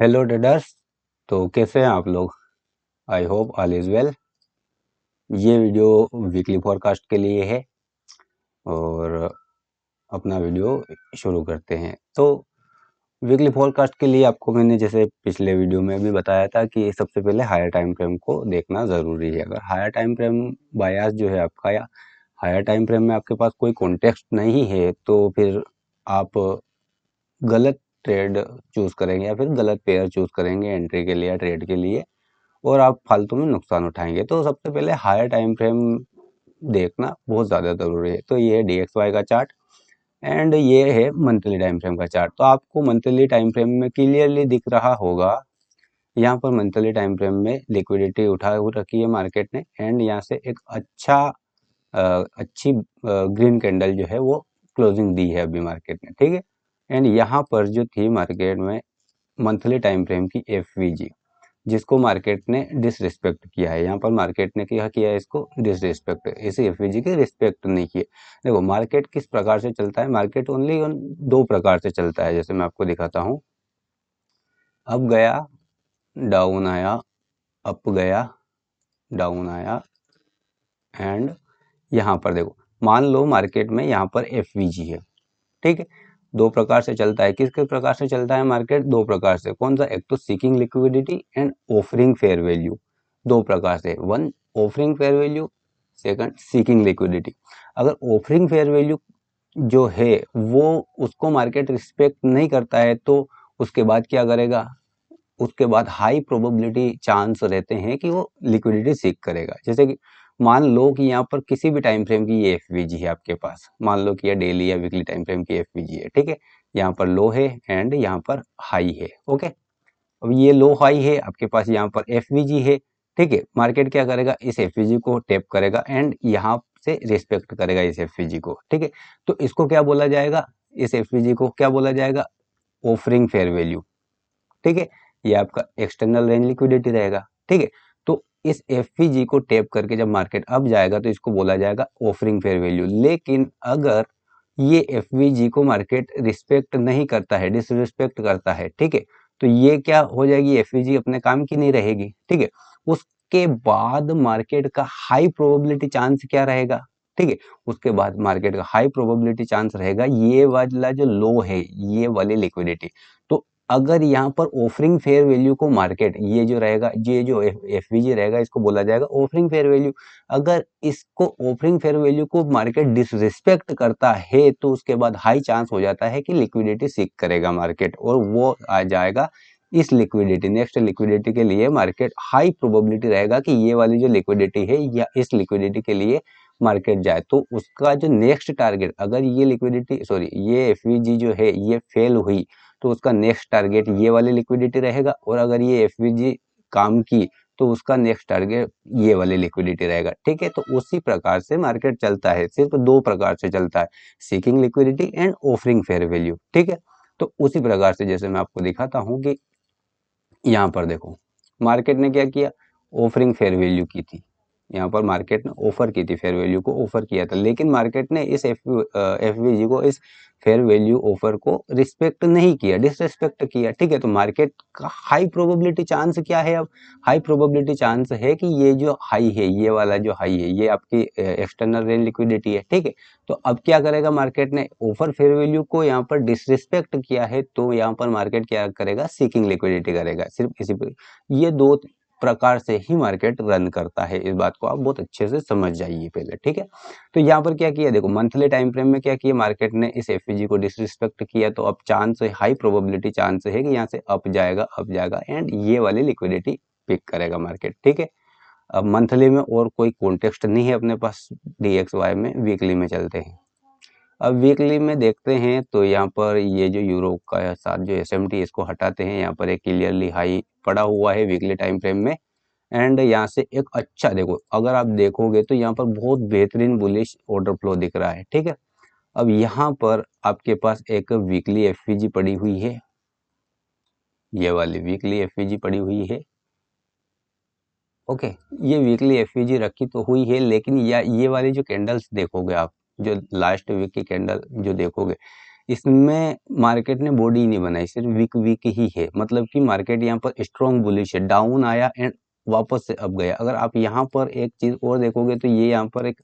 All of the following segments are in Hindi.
Hello traders. तो कैसे हैं आप लोग? I hope all is well. ये वीडियो वीकली फॉरकास्ट के लिए है और अपना वीडियो शुरू करते हैं। तो वीकली फॉरकास्ट के लिए आपको मैंने जैसे पिछले वीडियो में भी बताया था कि सबसे पहले हायर टाइम फ्रेम को देखना ज़रूरी है। अगर हायर टाइम फ्रेम बायास जो है आपका, या हायर टाइम फ्रेम में आपके पास कोई कॉन्टेक्स्ट नहीं है, तो फिर आप गलत ट्रेड चूज़ करेंगे या फिर गलत पेयर चूज़ करेंगे एंट्री के लिए या ट्रेड के लिए, और आप फालतू में नुकसान उठाएंगे। तो सबसे पहले हायर टाइम फ्रेम देखना बहुत ज़्यादा ज़रूरी है। तो ये है DXY का चार्ट एंड ये है मंथली टाइम फ्रेम का चार्ट। तो आपको मंथली टाइम फ्रेम में क्लियरली दिख रहा होगा, यहाँ पर मंथली टाइम फ्रेम में लिक्विडिटी उठा रखी है मार्केट ने एंड यहाँ से एक अच्छी ग्रीन कैंडल जो है वो क्लोजिंग दी है अभी मार्केट ने, ठीक है। एंड यहाँ पर जो थी मार्केट में मंथली टाइम फ्रेम की FVG, जिसको मार्केट ने डिसरिस्पेक्ट किया है। यहाँ पर मार्केट ने क्या किया है, इसको डिसरिस्पेक्ट, इसे FVG की रिस्पेक्ट नहीं की। देखो मार्केट किस प्रकार से चलता है, मार्केट ओनली दो प्रकार से चलता है। जैसे मैं आपको दिखाता हूँ, अप गया, डाउन आया, अप गया, डाउन आया, एंड यहाँ पर देखो, मान लो मार्केट में यहाँ पर FVG है, ठीक है। दो प्रकार से चलता है। किस किस प्रकार से चलता है मार्केट? दो प्रकार से। कौन सा? एक तो seeking liquidity and offering fair value. दो प्रकार से, one offering fair value, second seeking liquidity. अगर ऑफरिंग फेयर वैल्यू जो है वो उसको मार्केट रिस्पेक्ट नहीं करता है, तो उसके बाद क्या करेगा? उसके बाद हाई प्रोबेबिलिटी चांस रहते हैं कि वो लिक्विडिटी सीक करेगा। जैसे कि मान लो कि यहाँ पर किसी भी टाइम फ्रेम की ये FVG है आपके पास, मान लो कि ये डेली या वीकली टाइम फ्रेम की FVG है, ठीक है। यहाँ पर लो है एंड यहाँ पर हाई है, ओके। अब ये लो हाई है आपके पास, यहाँ पर FVG है, ठीक है। मार्केट क्या करेगा? इस FVG को टैप करेगा एंड यहाँ से रिस्पेक्ट करेगा इस FVG को, ठीक है। तो इसको क्या बोला जाएगा? इस FVG को क्या बोला जाएगा? ऑफरिंग फेयर वैल्यू, ठीक है। ये आपका एक्सटर्नल रेंज लिक्विडिटी रहेगा, ठीक है। तो इस FVG को टैप करके जब मार्केट अप जाएगा तो इसको बोला जाएगा ऑफरिंग फेयर वैल्यू। लेकिन अगर ये FVG को मार्केट रिस्पेक्ट नहीं करता है, डिसरिस्पेक्ट करता है, ठीक है, तो ये क्या हो जाएगी? FVG अपने काम की नहीं रहेगी, ठीक है। उसके बाद मार्केट का हाई प्रोबेबिलिटी चांस क्या रहेगा? ठीक है, उसके बाद मार्केट का हाई प्रोबेबिलिटी चांस रहेगा ये वाला जो लो है, ये वाली लिक्विडिटी। तो अगर यहाँ पर ऑफरिंग फेयर वैल्यू को मार्केट, ये जो रहेगा, ये जो FVG रहेगा, इसको बोला जाएगा ऑफरिंग फेयर वैल्यू। अगर इसको ऑफरिंग फेयर वैल्यू को मार्केट डिसरिस्पेक्ट करता है, तो उसके बाद हाई चांस हो जाता है कि लिक्विडिटी सीक करेगा मार्केट, और वो आ जाएगा इस लिक्विडिटी, नेक्स्ट लिक्विडिटी के लिए मार्केट हाई प्रोबेबिलिटी रहेगा कि ये वाली जो लिक्विडिटी है या इस लिक्विडिटी के लिए मार्केट जाए। तो उसका जो नेक्स्ट टारगेट, अगर ये लिक्विडिटी सॉरी ये FVG जो है ये फेल हुई, तो उसका नेक्स्ट टारगेट ये वाली लिक्विडिटी रहेगा, और अगर ये FVG काम की तो उसका नेक्स्ट टारगेट ये वाली लिक्विडिटी रहेगा, ठीक है। तो उसी प्रकार से मार्केट चलता है, सिर्फ दो प्रकार से चलता है, seeking liquidity and offering fair value, ठीक है। तो उसी प्रकार से जैसे मैं आपको दिखाता हूँ कि यहाँ पर देखो मार्केट ने क्या किया? ऑफरिंग फेयर वैल्यू की थी। यहाँ पर मार्केट ने ऑफर की थी, फेयर वैल्यू को ऑफर किया था, लेकिन मार्केट ने इस FVG को, इस फेयर वैल्यू ऑफर को रिस्पेक्ट नहीं किया, डिसरिस्पेक्ट किया, ठीक है। तो मार्केट का हाई प्रोबेबिलिटी चांस क्या है? अब हाई प्रोबेबिलिटी चांस है कि ये जो हाई है, ये वाला जो हाई है, ये आपकी एक्सटर्नल रेंज लिक्विडिटी है, ठीक है। तो अब क्या करेगा मार्केट ने? ऑफर फेयर वैल्यू को यहाँ पर डिसरिस्पेक्ट किया है, तो यहाँ पर मार्केट क्या करेगा? सीकिंग लिक्विडिटी करेगा। सिर्फ इसी पर ये दो प्रकार से ही मार्केट रन करता है। इस बात को आप बहुत अच्छे से समझ जाइए पहले, ठीक है। तो यहाँ पर क्या किया? देखो मंथली टाइम फ्रेम में क्या किया मार्केट ने? इस FVG को डिसरिस्पेक्ट किया, तो अब चांस है, हाई प्रोबेबिलिटी चांस है कि यहाँ से अप जाएगा एंड ये वाली लिक्विडिटी पिक करेगा मार्केट, ठीक है। अब मंथली में और कोई कॉन्टेक्स्ट नहीं है अपने पास, DXY में वीकली में चलते हैं। अब वीकली में देखते हैं तो यहाँ पर ये जो यूरो का साथ जो SMT, इसको हटाते हैं। यहाँ पर एक क्लियरली हाई पड़ा हुआ है वीकली टाइम फ्रेम में, एंड यहाँ से एक अच्छा, देखो अगर आप देखोगे तो यहाँ पर बहुत बेहतरीन बुलिश ऑर्डर फ्लो दिख रहा है, ठीक है। अब यहाँ पर आपके पास एक वीकली FVG पड़ी हुई है, ये वाली वीकली FVG पड़ी हुई है, ओके। ये वीकली FVG रखी तो हुई है, लेकिन या ये वाली जो कैंडल्स देखोगे आप, जो लास्ट वीक की कैंडल जो देखोगे, इसमें मार्केट ने बॉडी नहीं बनाई, सिर्फ वीक वीक ही है, मतलब कि मार्केट यहाँ पर स्ट्रॉन्ग बुलिश है, डाउन आया एंड वापस से अप गया। अगर आप यहाँ पर एक चीज और देखोगे तो ये यहाँ पर एक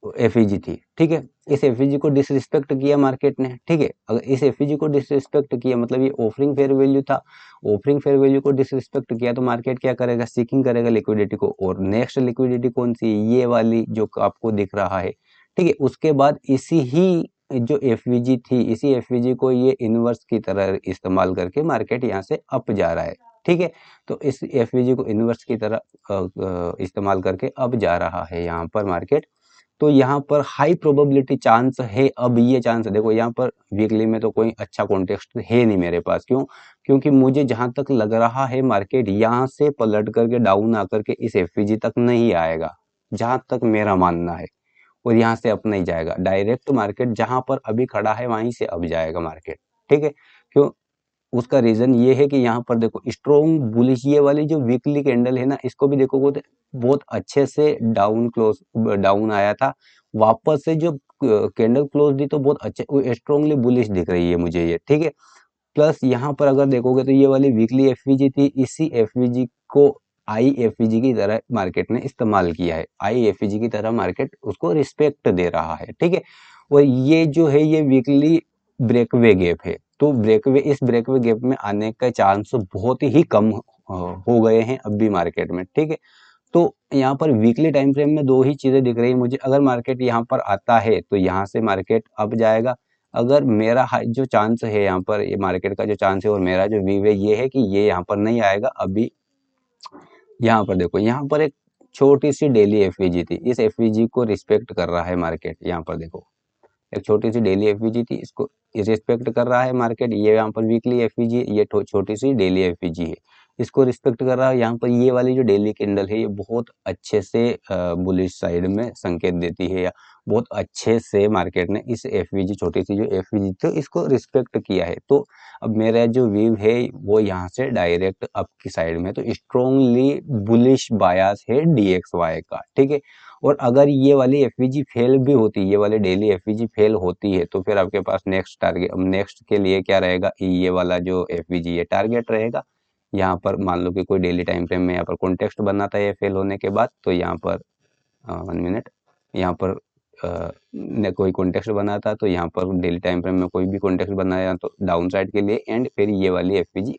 एफईजी थी, ठीक है। इस एफईजी को डिसरिस्पेक्ट किया मार्केट ने, ठीक है। अगर इस एफईजी को डिसरिस्पेक्ट किया मतलब ये ऑफरिंग फेयर वैल्यू था, ऑफरिंग फेयर वैल्यू को डिसरिस्पेक्ट किया तो मार्केट क्या करेगा, सीकिंग करेगा लिक्विडिटी को। और नेक्स्ट लिक्विडिटी कौन सी, ये वाली जो आपको दिख रहा है, ठीक है। उसके बाद इसी ही जो एफवीजी थी, इसी एफवीजी को ये इनवर्स की तरह इस्तेमाल करके मार्केट यहाँ से अप जा रहा है, ठीक है। तो इस एफवीजी को इनवर्स की तरह इस्तेमाल करके अब जा रहा है यहाँ पर मार्केट। तो यहाँ पर हाई प्रोबेबिलिटी चांस है, अब ये चांस देखो यहाँ पर वीकली में तो कोई अच्छा कॉन्टेक्स्ट है नहीं मेरे पास, क्यों, क्योंकि मुझे जहां तक लग रहा है मार्केट यहाँ से पलट करके डाउन आकर के इस एफवीजी तक नहीं आएगा, जहां तक मेरा मानना है। और यहाँ से अप नहीं जाएगा, डायरेक्ट मार्केट जहां पर अभी खड़ा है वहीं से अब जाएगा मार्केट, ठीक है। क्यों, उसका रीजन ये है कि यहाँ पर देखो स्ट्रॉन्ग बुलिश, ये वाली जो वीकली कैंडल है ना, इसको भी देखोगे तो बहुत अच्छे से डाउन क्लोज, डाउन आया था, वापस से जो कैंडल क्लोज दी तो बहुत अच्छे स्ट्रॉन्गली बुलिश दिख रही है मुझे ये, ठीक है। प्लस यहाँ पर अगर देखोगे तो ये वाली वीकली एफवीजी थी, इसी एफवीजी को आई एफवीजी की तरह मार्केट ने इस्तेमाल किया है, आई एफवीजी की तरह मार्केट उसको रिस्पेक्ट दे रहा है, ठीक है। और ये जो है ये वीकली ब्रेकवे गैप है, तो ब्रेकवे, इस ब्रेकवे गैप में आने का चांस बहुत ही कम हो गए हैं अभी मार्केट में, ठीक है। तो यहाँ पर वीकली टाइम फ्रेम में दो ही चीजें दिख रही है मुझे, अगर मार्केट यहाँ पर आता है तो यहाँ से मार्केट अप जाएगा। अगर मेरा जो चांस है यहाँ पर, ये मार्केट का जो चांस है और मेरा जो व्यू है ये है कि ये यहाँ पर नहीं आएगा अभी। यहाँ पर देखो, यहाँ पर एक छोटी सी डेली एफवीजी थी, इस एफवीजी को रिस्पेक्ट कर रहा है मार्केट। यहाँ पर देखो एक छोटी सी डेली एफवीजी थी, इसको रिस्पेक्ट कर रहा है मार्केट। ये यहाँ पर वीकली एफवीजी, ये छोटी सी डेली एफवीजी है, इसको रिस्पेक्ट कर रहा है। यहाँ पर ये वाली जो डेली कैंडल है ये बहुत अच्छे से बुलिश साइड में संकेत देती है, या बहुत अच्छे से मार्केट ने इस एफवीजी, छोटी सी जो एफवीजी थी इसको रिस्पेक्ट किया है। तो अब मेरा जो व्यू है वो यहाँ से डायरेक्ट अप की साइड में, तो स्ट्रॉन्गली बुलिश बायास है डीएक्सवाई का, ठीक है। और अगर ये वाली एफवीजी फेल भी होती, ये वाली डेली एफवीजी फेल होती है, तो फिर आपके पास नेक्स्ट टारगेट, नेक्स्ट के लिए क्या रहेगा, ये वाला जो एफवीजी है टारगेट रहेगा। यहाँ पर मान लो कि कोई डेली टाइम फ्रेम में यहाँ पर कॉन्टेक्स्ट बनाता है फेल होने के बाद, तो यहाँ पर 1 मिनट, यहाँ पर कोई कॉन्टेक्स्ट बनाता, तो यहाँ पर डेली टाइम फ्रेम में कोई भी कॉन्टेक्स्ट बनाया तो डाउन साइड के लिए, एंड फिर ये वाली एफवीजी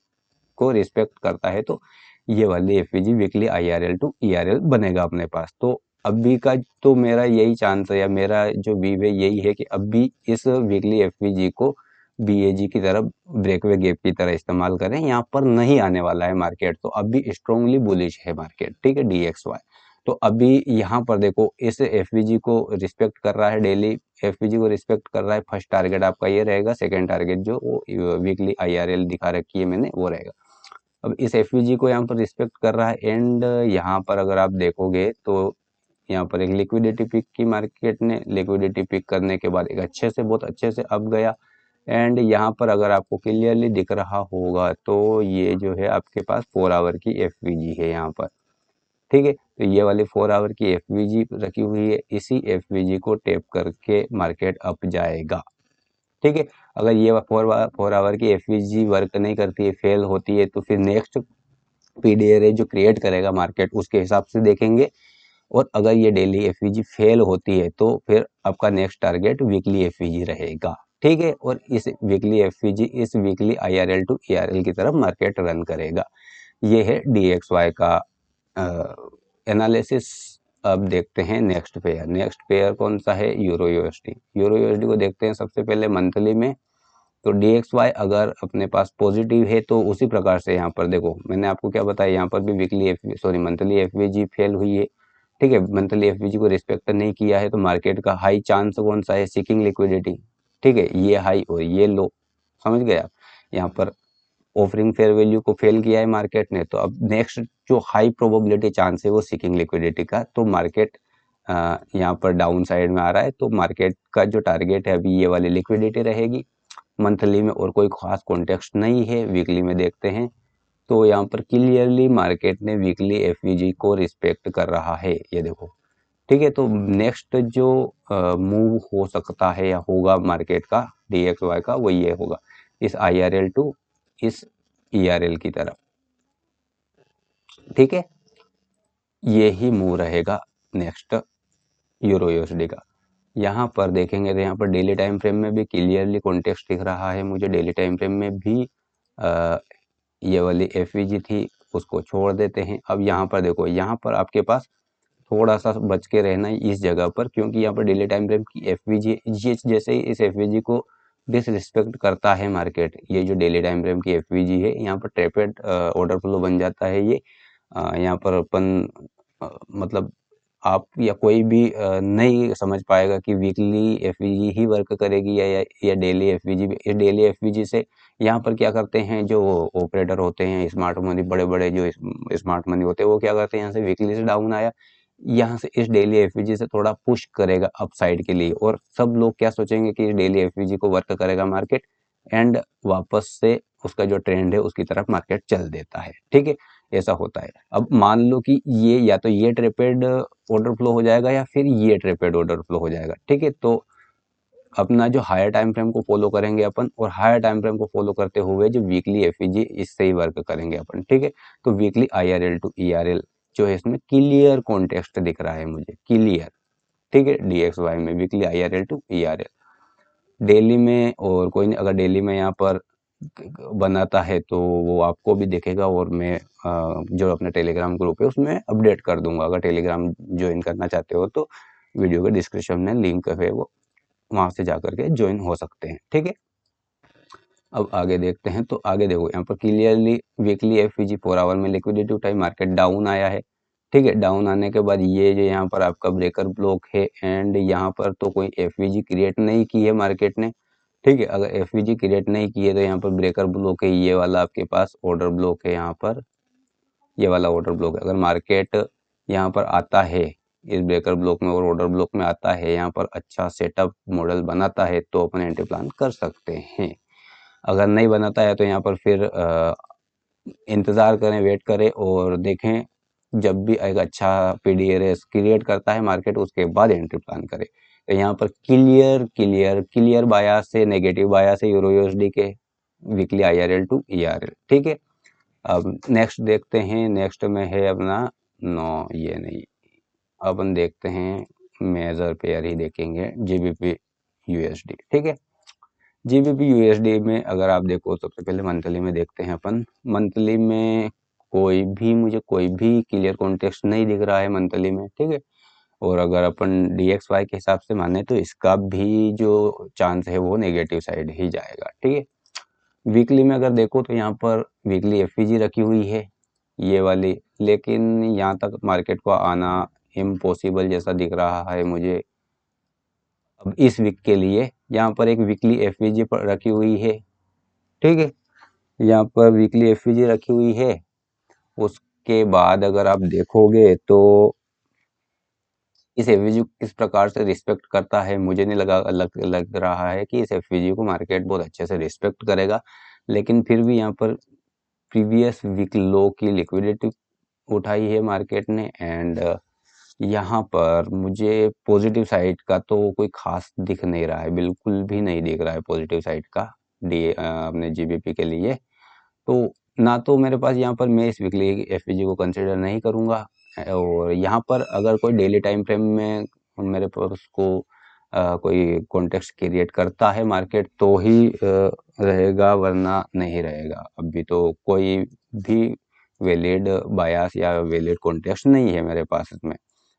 को रिस्पेक्ट करता है तो ये वाली FVG weekly IRL to ERL बनेगा अपने पास। तो अभी का तो मेरा यही चांस है, या मेरा जो व्यू है यही है कि अभी इस वीकली एफवीजी को BAG की तरफ, ब्रेकवे गैप की तरह इस्तेमाल करें, यहाँ पर नहीं आने वाला है मार्केट। तो अभी स्ट्रॉन्गली बुलिश है मार्केट, ठीक है, DXY। तो अभी यहाँ पर देखो इस एफवीजी को रिस्पेक्ट कर रहा है, डेली एफवीजी को रिस्पेक्ट कर रहा है। फर्स्ट टारगेट आपका ये रहेगा, सेकेंड टारगेट जो वो वीकली IRL दिखा रखी है मैंने वो रहेगा। अब इस एफवीजी को यहाँ पर रिस्पेक्ट कर रहा है, एंड यहाँ पर अगर आप देखोगे तो यहाँ पर एक लिक्विडिटी पिक की मार्केट ने, लिक्विडिटी पिक करने के बाद एक अच्छे से, बहुत अच्छे से अप गया। एंड यहाँ पर अगर आपको क्लियरली दिख रहा होगा तो ये जो है आपके पास 4 आवर की एफवीजी है यहाँ पर, ठीक है। तो ये वाली 4 आवर की एफवीजी रखी हुई है, इसी एफवीजी को टैप करके मार्केट अप जाएगा, ठीक है। अगर ये 4 आवर की एफवीजी वर्क नहीं करती है, फेल होती है, तो फिर नेक्स्ट पीडीआर जो क्रिएट करेगा मार्केट उसके हिसाब से देखेंगे। और अगर ये डेली एफवीजी फेल होती है तो फिर आपका नेक्स्ट टारगेट वीकली एफवीजी रहेगा, ठीक है। और इस वीकली एफवीजी, इस वीकली IRL टू ERL की तरफ मार्केट रन करेगा। ये है DXY का एनालिसिस। अब देखते हैं नेक्स्ट पेयर। नेक्स्ट पेयर कौन सा है, यूरो यूएसडी। यूरो यूएसडी को देखते हैं सबसे पहले मंथली में। तो DXY अगर अपने पास पॉजिटिव है तो उसी प्रकार से यहाँ पर देखो, मैंने आपको क्या बताया, यहाँ पर भी मंथली एफवीजी फेल हुई है, ठीक है। मंथली एफवीजी को रिस्पेक्ट नहीं किया है, तो मार्केट का हाई चांस कौन सा है, सीकिंग लिक्विडिटी, ठीक है। ये हाई और ये लो, समझ गए आप। यहाँ पर ऑफरिंग फेयर वैल्यू को फेल किया है मार्केट ने, तो अब नेक्स्ट जो हाई प्रोबेबिलिटी चांस है वो सीकिंग लिक्विडिटी का। तो मार्केट यहाँ पर डाउन साइड में आ रहा है, तो मार्केट का जो टारगेट है अभी ये वाली लिक्विडिटी रहेगी मंथली में, और कोई खास कॉन्टेक्स्ट नहीं है। वीकली में देखते हैं तो यहाँ पर क्लियरली मार्केट ने वीकली एफवीजी को रिस्पेक्ट कर रहा है, ये देखो ठीक है। तो नेक्स्ट जो मूव हो सकता है या होगा मार्केट का DXY का, वो ये होगा इस IRL टू इस ERL की तरफ। ठीक है, ये ही मूव रहेगा नेक्स्ट यूरो USD का। यहाँ पर देखेंगे तो यहाँ पर डेली टाइम फ्रेम में भी क्लियरली कॉन्टेक्स्ट दिख रहा है मुझे। डेली टाइम फ्रेम में भी ये वाली FVG थी, उसको छोड़ देते हैं। अब यहाँ पर देखो, यहाँ पर आपके पास थोड़ा सा बच के रहना है इस जगह पर, क्योंकि यहाँ पर डेली टाइम फ्रेम की FVG ये जैसे ही इस FVG को डिसरिस्पेक्ट करता है मार्केट, ये जो डेली टाइम फ्रेम की FVG है, यहाँ पर ट्रैपेड ऑर्डर फ्लो बन जाता है। ये यहाँ पर अपन मतलब आप या कोई भी नहीं समझ पाएगा कि वीकली FVG ही वर्क करेगी या डेली FVG। इस डेली FVG से यहाँ पर क्या करते हैं जो ऑपरेटर होते हैं, स्मार्ट मनी, बड़े बड़े जो स्मार्ट मनी होते हैं, वो क्या करते हैं, यहाँ से वीकली से डाउन आया, यहाँ से इस डेली FVG से थोड़ा पुश करेगा अपसाइड के लिए, और सब लोग क्या सोचेंगे कि इस डेली FVG को वर्क करेगा मार्केट, एंड वापस से उसका जो ट्रेंड है उसकी तरफ मार्केट चल देता है। ठीक है, ऐसा होता है। अब मान लो कि ये या तो ये ट्रेपेड ऑर्डर फ्लो हो जाएगा या फिर ये ट्रेपेड ऑर्डर फ्लो हो जाएगा। ठीक है, तो अपना जो हायर टाइम फ्रेम को फॉलो करेंगे अपन, और हायर टाइम फ्रेम को फॉलो करते हुए जो वीकली FVG, इससे ही वर्क करेंगे अपन। ठीक है, तो वीकली IRL टू ERL जो है, इसमें क्लियर कॉन्टेक्स्ट दिख रहा है मुझे, क्लियर। ठीक है, DXY में weekly IRL to ERL। Daily में और कोई नहीं, अगर डेली में यहाँ पर बनाता है तो वो आपको भी दिखेगा, और मैं जो अपना टेलीग्राम ग्रुप है उसमें अपडेट कर दूंगा। अगर टेलीग्राम ज्वाइन करना चाहते हो तो वीडियो के डिस्क्रिप्शन में लिंक है, वो वहां से जा करके ज्वाइन हो सकते हैं। ठीक है, अब आगे देखते हैं। तो आगे देखो, यहाँ पर क्लियरली वीकली FVG 4 आवर में लिक्विडिटी टाइम मार्केट डाउन आया है। ठीक है, डाउन आने के बाद ये जो यहाँ पर आपका ब्रेकर ब्लॉक है, एंड यहाँ पर तो कोई FVG क्रिएट नहीं की है मार्केट ने। ठीक है, अगर FVG क्रिएट नहीं की है तो यहाँ पर ब्रेकर ब्लॉक है, ये वाला आपके पास ऑर्डर ब्लॉक है, यहाँ पर ये वाला ऑर्डर ब्लॉक है। अगर मार्केट यहाँ पर आता है इस ब्रेकर ब्लॉक में और ऑर्डर ब्लॉक में आता है, यहाँ पर अच्छा सेटअप मॉडल बनाता है, तो अपन एंट्री प्लान कर सकते हैं। अगर नहीं बनाता है तो यहाँ पर फिर इंतज़ार करें, वेट करें और देखें। जब भी एक अच्छा PDRS क्रिएट करता है मार्केट, उसके बाद एंट्री प्लान करें। तो यहाँ पर क्लियर क्लियर क्लियर बायास से, नेगेटिव बायास से यूरो USD के वीकली IRL टू ERL। ठीक है, अब नेक्स्ट देखते हैं। नेक्स्ट में है अपना, नो ये नहीं, अपन देखते हैं मेजर पेयर ही देखेंगे, GBP USD। ठीक है, GBP USD में अगर आप देखो, सबसे पहले मंथली में देखते हैं अपन। मंथली में मुझे कोई भी क्लियर कॉन्टेक्स्ट नहीं दिख रहा है मंथली में। ठीक है, और अगर अपन DXY के हिसाब से माने तो इसका भी जो चांस है वो नेगेटिव साइड ही जाएगा। ठीक है, वीकली में अगर देखो तो यहाँ पर वीकली FVG रखी हुई है ये वाली, लेकिन यहाँ तक मार्केट को आना इम्पॉसिबल जैसा दिख रहा है मुझे। अब इस वीक के लिए यहाँ पर एक वीकली FVG पर रखी हुई है। ठीक है, यहाँ पर वीकली FVG रखी हुई है। उसके बाद अगर आप देखोगे तो इस FVG किस प्रकार से रिस्पेक्ट करता है, मुझे नहीं लग रहा है कि इस FVG को मार्केट बहुत अच्छे से रिस्पेक्ट करेगा। लेकिन फिर भी यहाँ पर प्रीवियस वीक लो की लिक्विडिटी उठाई है मार्केट ने, एंड यहाँ पर मुझे पॉजिटिव साइड का तो कोई खास दिख नहीं रहा है, बिल्कुल भी नहीं दिख रहा है पॉजिटिव साइड का अपने GBP के लिए। तो ना तो मेरे पास यहाँ पर, मैं इस वीकली FVG को कंसिडर नहीं करूँगा। और यहाँ पर अगर कोई डेली टाइम फ्रेम में मेरे पास को कोई कॉन्टेक्स्ट क्रिएट करता है मार्केट तो ही रहेगा, वरना नहीं रहेगा। अभी तो कोई भी वैलिड बायास या वैलिड कॉन्टेक्स्ट नहीं है मेरे पास इसमें,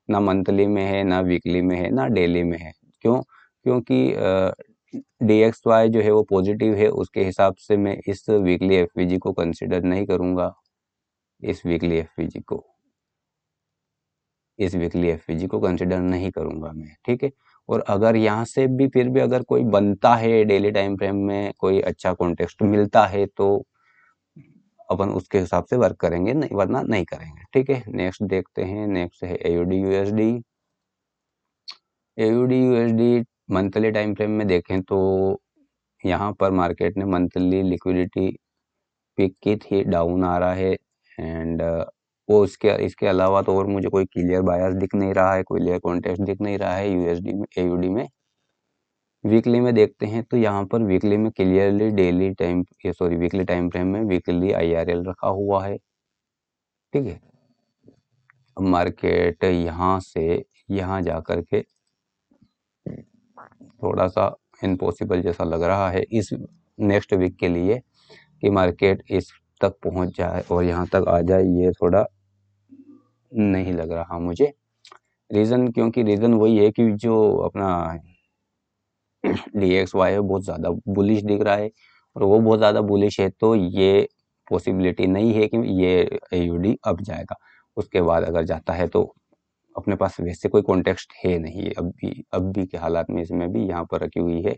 ना मंथली में है, ना वीकली में है, ना डेली में है। क्यों? क्योंकि DXY जो है वो पॉजिटिव है, उसके हिसाब से मैं इस वीकली FVG को कंसिडर नहीं करूँगा। इस वीकली FVG को कंसिडर नहीं करूँगा मैं। ठीक है, और अगर यहाँ से भी फिर भी अगर कोई बनता है डेली टाइम फ्रेम में, कोई अच्छा कॉन्टेक्स्ट मिलता है, तो अपन उसके हिसाब से वर्क करेंगे, नहीं वरना नहीं करेंगे। ठीक है, नेक्स्ट देखते हैं। नेक्स्ट है AUD USD। AUD USD monthly time frame में देखें तो यहाँ पर मार्केट ने मंथली लिक्विडिटी पिक की थी, डाउन आ रहा है, एंड वो इसके इसके अलावा तो और मुझे कोई क्लियर बायस दिख नहीं रहा है, कोई क्लियर कॉन्टेक्स्ट दिख नहीं रहा है यूएसडी में, एयूडी में। वीकली में देखते हैं तो यहाँ पर वीकली में clearly daily time sorry weekly time frame में वीकली आईआरएल रखा हुआ है। ठीक है, अब मार्केट यहाँ से यहाँ जा कर के थोड़ा सा इम्पॉसिबल जैसा लग रहा है इस नेक्स्ट वीक के लिए कि मार्केट इस तक पहुँच जाए और यहाँ तक आ जाए, ये थोड़ा नहीं लग रहा मुझे। रीज़न, क्योंकि रीज़न वही है कि जो अपना DXY है बहुत ज़्यादा बुलिश दिख रहा है, और वो बहुत ज़्यादा बुलिश है तो ये पॉसिबिलिटी नहीं है कि ये AUD अब जाएगा। उसके बाद अगर जाता है तो अपने पास वैसे कोई कॉन्टेक्स्ट है नहीं अब भी के हालात में इसमें भी यहाँ पर रखी हुई है।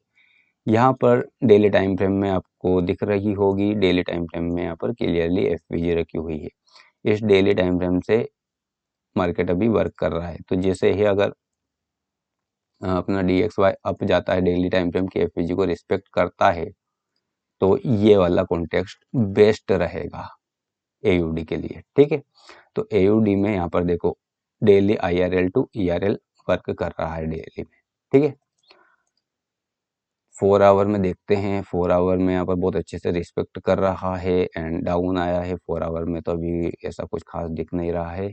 यहाँ पर डेली टाइम फ्रेम में आपको दिख रही होगी, डेली टाइम फ्रेम में यहाँ पर क्लियरली FVG रखी हुई है। इस डेली टाइम फ्रेम से मार्केट अभी वर्क कर रहा है, तो जैसे ही अगर अपना DXY अप जाता है, डेली टाइम फ्रेम की FVG को रिस्पेक्ट करता है, तो ये वाला कॉन्टेक्स्ट बेस्ट रहेगा AUD के लिए। ठीक है, तो AUD में यहाँ पर देखो daily IRL to ERL work कर रहा है डेली में। ठीक है, 4 आवर में देखते हैं, 4 आवर में यहाँ पर बहुत अच्छे से रिस्पेक्ट कर रहा है एंड डाउन आया है 4 आवर में, तो अभी ऐसा कुछ खास दिख नहीं रहा है।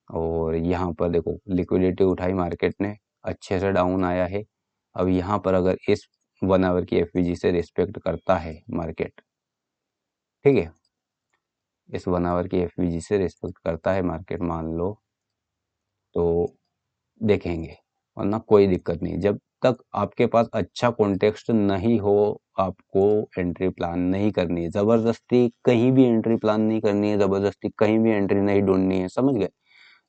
और यहाँ पर देखो लिक्विडिटी उठाई मार्केट ने, अच्छे से डाउन आया है। अब यहाँ पर अगर इस 1 आवर की FVG से रिस्पेक्ट करता है मार्केट, ठीक है, इस 1 आवर की FVG से रिस्पेक्ट करता है मार्केट मान लो, तो देखेंगे, वरना कोई दिक्कत नहीं। जब तक आपके पास अच्छा कॉन्टेक्स्ट नहीं हो, आपको एंट्री प्लान नहीं करनी है, ज़बरदस्ती कहीं भी एंट्री प्लान नहीं करनी है, ज़बरदस्ती कहीं भी एंट्री नहीं ढूंढनी है, समझ गए।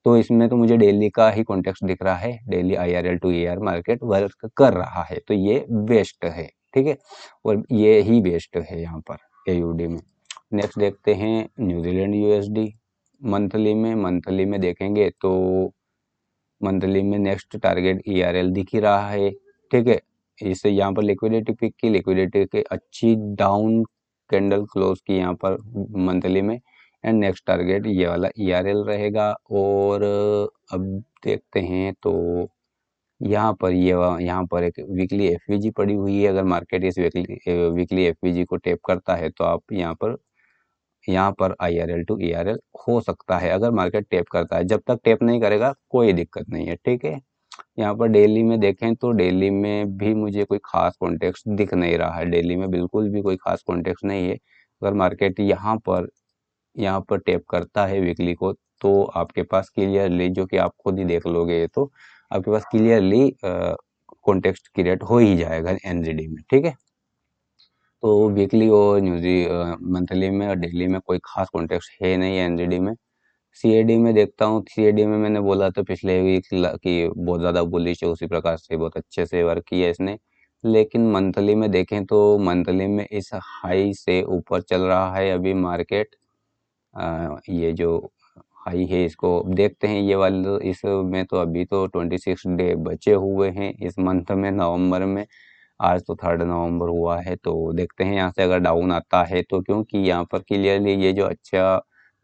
तो इसमें तो मुझे डेली का ही कॉन्टेक्स्ट दिख रहा है, daily IRL to ER market work कर रहा है, तो ये बेस्ट है। ठीक है, और ये ही बेस्ट है यहाँ पर AUD में। नेक्स्ट देखते हैं न्यूजीलैंड USD मंथली में देखेंगे तो मंथली में नेक्स्ट टारगेट ERL दिख ही रहा है। ठीक है, इससे यहाँ पर लिक्विडिटी की अच्छी डाउन कैंडल क्लोज की यहाँ पर मंथली में, एंड नेक्स्ट टारगेट ये वाला ERL रहेगा। और अब देखते हैं तो यहाँ पर यहाँ पर एक वीकली FVG पड़ी हुई है। अगर मार्केट इस वीकली FVG को टैप करता है तो आप यहाँ पर IRL टू ERL हो सकता है, अगर मार्केट टैप करता है। जब तक टैप नहीं करेगा कोई दिक्कत नहीं है। ठीक है, यहाँ पर डेली में देखें तो डेली में भी मुझे कोई खास कॉन्टेक्स्ट दिख नहीं रहा है, डेली में बिल्कुल भी कोई खास कॉन्टेक्स्ट नहीं है। अगर मार्केट यहाँ पर टैप करता है वीकली को, तो आपके पास क्लियरली, जो कि आप खुद ही देख लोगे, तो आपके पास क्लियरली कॉन्टेक्स्ट क्रिएट हो ही जाएगा NZD में। ठीक है, तो वीकली और मंथली में और डेली में कोई खास कॉन्टेक्स्ट है नहीं है NZD में। CAD में देखता हूँ, CAD में मैंने बोला था पिछले वीक कि बहुत ज़्यादा बुलिश है, उसी प्रकार से बहुत अच्छे से वर्क किया इसने। लेकिन मंथली में देखें तो मंथली में इस हाई से ऊपर चल रहा है अभी मार्केट। ये जो हाई है इसको देखते हैं, ये वाले इसमें तो अभी तो 26 डे बचे हुए हैं इस मंथ में, नवंबर में। आज तो 3 नवंबर हुआ है, तो देखते हैं यहाँ से अगर डाउन आता है तो, क्योंकि यहाँ पर क्लियरली ये जो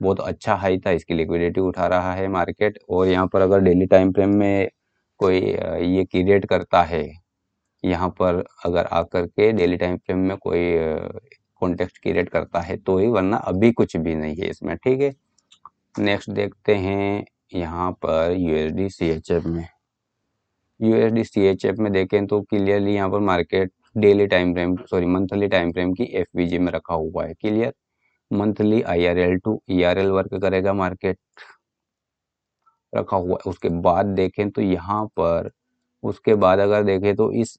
बहुत अच्छा हाई था, इसकी लिक्विडिटी उठा रहा है मार्केट। और यहाँ पर अगर डेली टाइम फ्रेम में कोई ये क्रिएट करता है, यहाँ पर अगर आकर के डेली टाइम फ्रेम में कोई कॉन्टेक्स्ट क्रिएट करता है तो ही, वरना अभी कुछ भी नहीं है इसमें। ठीक है, नेक्स्ट देखते हैं यहाँ पर USD CHF में देखें तो क्लियरली यहाँ पर मार्केट मंथली टाइम फ्रेम की FVG में रखा हुआ है। Clear, monthly IRL to ERL work करेगा मार्केट, रखा हुआ है। उसके बाद देखें तो यहाँ पर, उसके बाद अगर देखें तो इस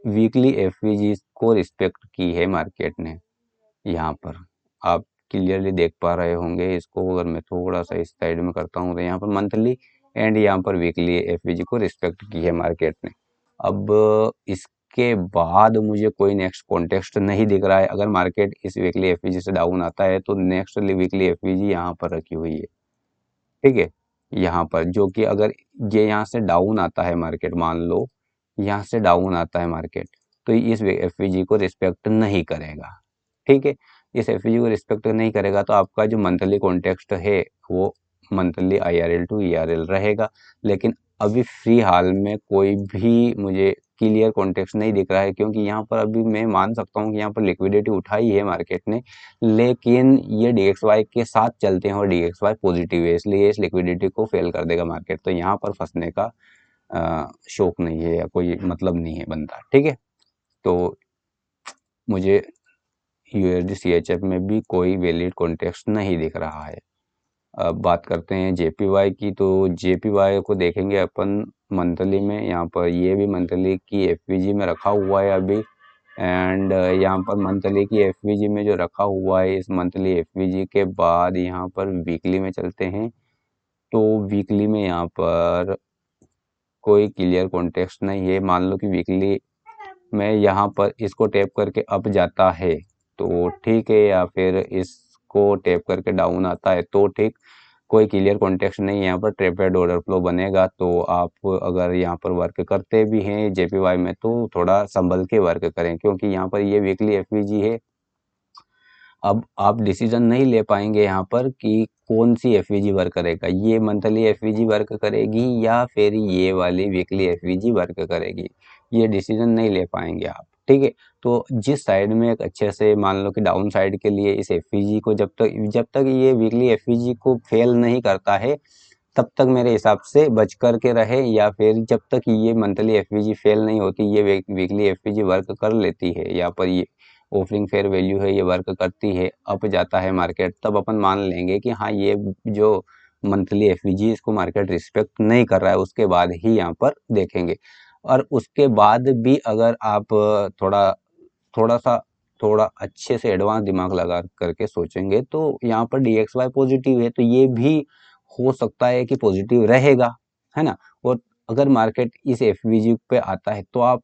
वीकली FVG को रिस्पेक्ट की है मार्केट ने। यहाँ पर आप क्लियरली देख पा रहे होंगे इसको। अगर मैं थोड़ा सा इस साइड में करता हूँ तो यहाँ पर मंथली एंड यहाँ पर वीकली FVG को रिस्पेक्ट की है मार्केट ने। अब इसके बाद मुझे कोई नेक्स्ट कॉन्टेक्स्ट नहीं दिख रहा है। अगर मार्केट इस वीकली FVG से डाउन आता है तो नेक्स्ट वीकली FVG यहाँ पर रखी हुई है। ठीक है, यहाँ पर जो कि अगर ये यहाँ से डाउन आता है मार्केट, मान लो यहाँ से डाउन आता है मार्केट, तो इस FVG को रिस्पेक्ट नहीं करेगा। ठीक है, इस एफवीजी को रिस्पेक्ट नहीं करेगा तो आपका जो मंथली कॉन्टेक्स्ट है वो मंथली IRL टू ERL रहेगा। लेकिन अभी फ्री हाल में कोई भी मुझे क्लियर कॉन्टेक्स्ट नहीं दिख रहा है, क्योंकि यहाँ पर अभी मैं मान सकता हूँ कि यहाँ पर लिक्विडिटी उठाई है मार्केट ने, लेकिन ये DXY के साथ चलते हैं और DXY पॉजिटिव है, इसलिए इस लिक्विडिटी को फेल कर देगा मार्केट। तो यहाँ पर फंसने का शौक नहीं है या कोई मतलब नहीं है बनता। ठीक है, तो मुझे USD CHF में भी कोई वैलिड कॉन्टेक्स्ट नहीं दिख रहा है। अब बात करते हैं JPY की, तो JPY को देखेंगे अपन मंथली में। यहाँ पर ये भी मंथली की FVG में रखा हुआ है अभी, एंड यहाँ पर मंथली की FVG में जो रखा हुआ है, इस मंथली FVG के बाद यहाँ पर वीकली में चलते हैं। तो वीकली में यहाँ पर कोई क्लियर कॉन्टेक्स्ट नहीं है। मान लो कि वीकली में यहाँ पर इसको टैप करके अप जाता है तो ठीक है, या फिर इसको टैप करके डाउन आता है तो ठीक, कोई क्लियर कॉन्टेक्स्ट नहीं है। यहाँ पर ट्रेपेड ऑर्डर फ्लो बनेगा। तो आप अगर यहाँ पर वर्क करते भी हैं JPY में तो थोड़ा संभल के वर्क करें, क्योंकि यहाँ पर ये वीकली FVG है। अब आप डिसीजन नहीं ले पाएंगे यहाँ पर कि कौन सी FVG वर्क करेगा, ये मंथली FVG वर्क करेगी या फिर ये वाली वीकली FVG वर्क करेगी, ये डिसीजन नहीं ले पाएंगे आप। ठीक है, तो जिस साइड में एक अच्छे से मान लो कि डाउन साइड के लिए इस FVG को जब तक ये वीकली FVG को फेल नहीं करता है तब तक मेरे हिसाब से बच कर के रहे, या फिर जब तक ये मंथली FVG फेल नहीं होती, ये वीकली FVG वर्क कर लेती है, यहाँ पर ये ऑफरिंग फेयर वैल्यू है ये वर्क करती है, अप जाता है मार्केट, तब अपन मान लेंगे कि हाँ ये जो मंथली FVG इसको मार्केट रिस्पेक्ट नहीं कर रहा है, उसके बाद ही यहाँ पर देखेंगे। और उसके बाद भी अगर आप थोड़ा अच्छे से एडवांस दिमाग लगा करके सोचेंगे तो यहाँ पर DXY पॉजिटिव है, तो ये भी हो सकता है कि पॉजिटिव रहेगा, है ना। और अगर मार्केट इस FVG पे आता है तो आप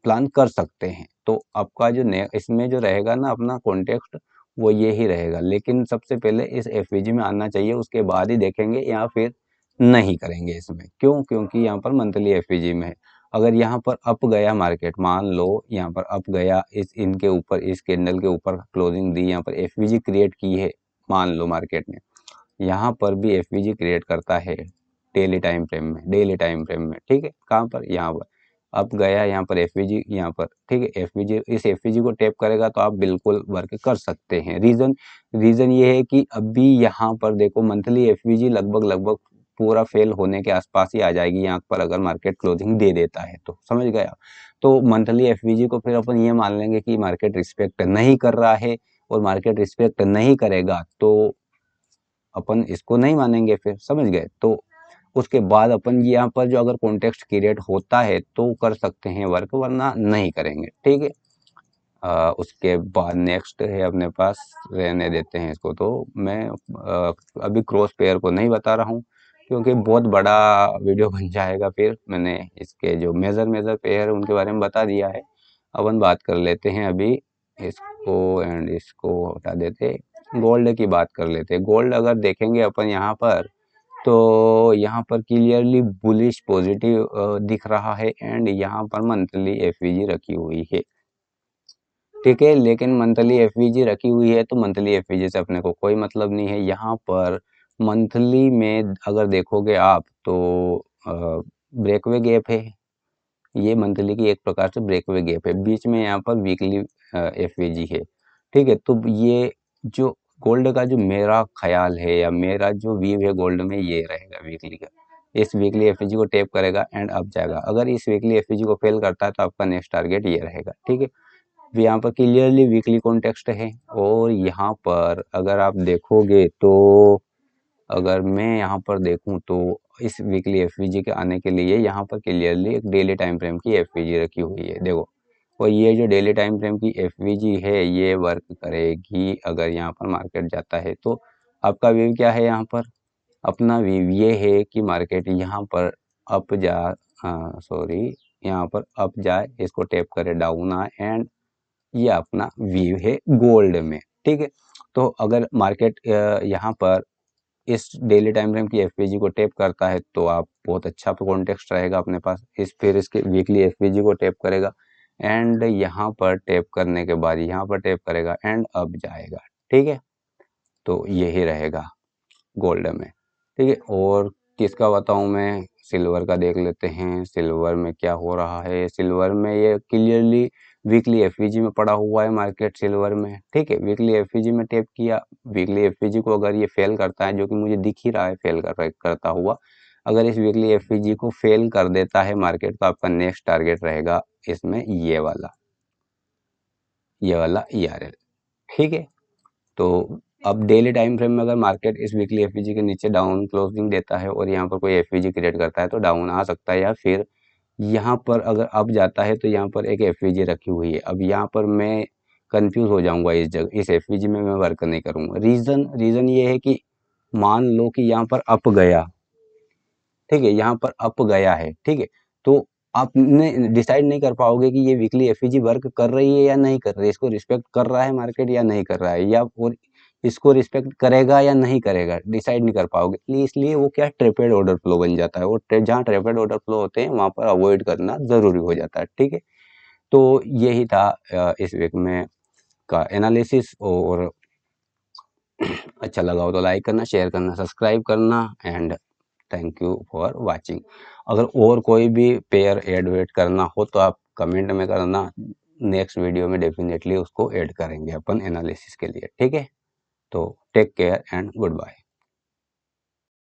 प्लान कर सकते हैं। तो आपका जो इसमें जो रहेगा ना अपना कॉन्टेक्स्ट वो ये ही रहेगा, लेकिन सबसे पहले इस FVG में आना चाहिए, उसके बाद ही देखेंगे, या फिर नहीं करेंगे इसमें। क्यों? क्योंकि यहाँ पर मंथली FVG में है। अगर यहाँ पर अप गया मार्केट, मान लो यहाँ पर अप गया, इनके ऊपर, इस कैंडल के ऊपर क्लोजिंग दी, यहाँ पर FVG क्रिएट की है, मान लो मार्केट ने यहाँ पर भी FVG क्रिएट करता है डेली टाइम फ्रेम में, ठीक है। कहाँ पर? यहाँ पर अब गया, यहाँ पर FVG, यहाँ पर, ठीक है। FVG, इस FVG को टैप करेगा तो आप बिल्कुल वर्क कर सकते हैं। रीजन ये है कि अभी यहाँ पर देखो मंथली FVG लगभग पूरा फेल होने के आसपास ही आ जाएगी यहाँ पर, अगर मार्केट क्लोजिंग दे देता है तो, समझ गया। तो मंथली FVG को फिर अपन ये मान लेंगे कि मार्केट रिस्पेक्ट नहीं कर रहा है, और मार्केट रिस्पेक्ट नहीं करेगा तो अपन इसको नहीं मानेंगे फिर, समझ गए। तो उसके बाद अपन यहाँ पर जो अगर कॉन्टेक्स्ट क्रिएट होता है तो कर सकते हैं वर्क, वरना नहीं करेंगे, ठीक है। उसके बाद नेक्स्ट है अपने पास, रहने देते हैं इसको। तो मैं अभी क्रॉस पेयर को नहीं बता रहा हूँ क्योंकि बहुत बड़ा वीडियो बन जाएगा, फिर मैंने इसके जो मेजर पेयर है उनके बारे में बता दिया है। अपन बात कर लेते हैं अभी इसको, एंड इसको हटा देते, गोल्ड की बात कर लेते हैं। गोल्ड अगर देखेंगे अपन यहाँ पर, तो यहाँ पर क्लियरली बुलिश पॉजिटिव दिख रहा है, एंड यहाँ पर मंथली FVG रखी हुई है, ठीक है। लेकिन मंथली FVG रखी हुई है तो मंथली FVG से अपने को कोई मतलब नहीं है। यहाँ पर मंथली में अगर देखोगे आप तो ब्रेकवे गैप है, ये मंथली की एक प्रकार से ब्रेकवे गैप है, बीच में यहाँ पर वीकली FVG है, ठीक है। तो ये जो गोल्ड का जो मेरा ख्याल है या मेरा जो व्यू है गोल्ड में, ये रहेगा वीकली का, इस वीकली FVG को टैप करेगा एंड अप जाएगा। अगर इस वीकली FVG को फेल करता है तो आपका नेक्स्ट टारगेट ये रहेगा, ठीक है। यहाँ पर क्लियरली वीकली कॉन्टेक्स्ट है। और यहाँ पर अगर आप देखोगे तो, अगर मैं यहाँ पर देखूँ तो इस वीकली FVG के आने के लिए यहाँ पर क्लियरली एक डेली टाइम फ्रेम की FVG रखी हुई है, देखो। और ये जो डेली टाइम फ्रेम की FVG है ये वर्क करेगी अगर यहाँ पर मार्केट जाता है। तो आपका व्यू क्या है यहाँ पर? अपना व्यू ये है कि मार्केट यहाँ पर अप जा, सॉरी, यहाँ पर अप जाए, इसको टैप करे डाउन आए, एंड ये अपना व्यू है गोल्ड में, ठीक है। तो अगर मार्केट यहाँ पर इस डेली टाइम फ्रेम की FVG को टैप करता है तो आप बहुत अच्छा कॉन्टेक्स्ट रहेगा अपने पास। फिर इसके वीकली FVG को टैप करेगा एंड यहाँ पर टैप करने के बाद यहाँ पर टैप करेगा एंड अब जाएगा। ठीक है, तो यही रहेगा गोल्ड में। ठीक है, और किसका बताऊं मैं, सिल्वर का देख लेते हैं। सिल्वर में क्या हो रहा है, सिल्वर में ये क्लियरली वीकली एफवीजी में पड़ा हुआ है मार्केट सिल्वर में। ठीक है, वीकली एफवीजी में टैप किया, वीकली एफवीजी को अगर ये फेल करता है, जो कि मुझे दिख ही रहा है फेल करता हुआ, अगर इस वीकली एफवीजी को फेल कर देता है मार्केट, तो आपका नेक्स्ट टारगेट रहेगा इसमें ये वाला ERL। ठीक है, तो अब डेली टाइम फ्रेम में अगर मार्केट इस वीकली एफवीजी के नीचे डाउन क्लोजिंग देता है और यहाँ पर कोई एफवीजी क्रिएट करता है तो डाउन आ सकता है, या फिर यहाँ पर अगर अप जाता है तो यहाँ पर एक एफवीजी रखी हुई है। अब यहाँ पर मैं कंफ्यूज हो जाऊंगा, इस जगह इस एफवीजी में मैं वर्क नहीं करूंगा। रीजन ये है कि मान लो कि यहाँ पर अप गया, ठीक है, यहाँ पर अप गया है, ठीक है, तो आपने डिसाइड नहीं कर पाओगे कि ये वीकली एफईजी वर्क कर रही है या नहीं कर रही है, इसको रिस्पेक्ट कर रहा है मार्केट या नहीं कर रहा है, या और इसको रिस्पेक्ट करेगा या नहीं करेगा, डिसाइड नहीं कर पाओगे। इसलिए वो क्या ट्रेपेड ऑर्डर फ्लो बन जाता है, और जहाँ ट्रेपेड ऑर्डर फ्लो होते हैं वहां पर अवॉइड करना जरूरी हो जाता है। ठीक है, तो यही था इस वीक में का एनालिसिस, और अच्छा लगा हो तो लाइक करना, शेयर करना, सब्सक्राइब करना, and thank you for watching. अगर और कोई भी पेयर ऐड वेड करना हो तो आप कमेंट में करना, नेक्स्ट वीडियो में डेफिनेटली उसको ऐड करेंगे अपन एनालिसिस के लिए। ठीक है, तो take care and good bye.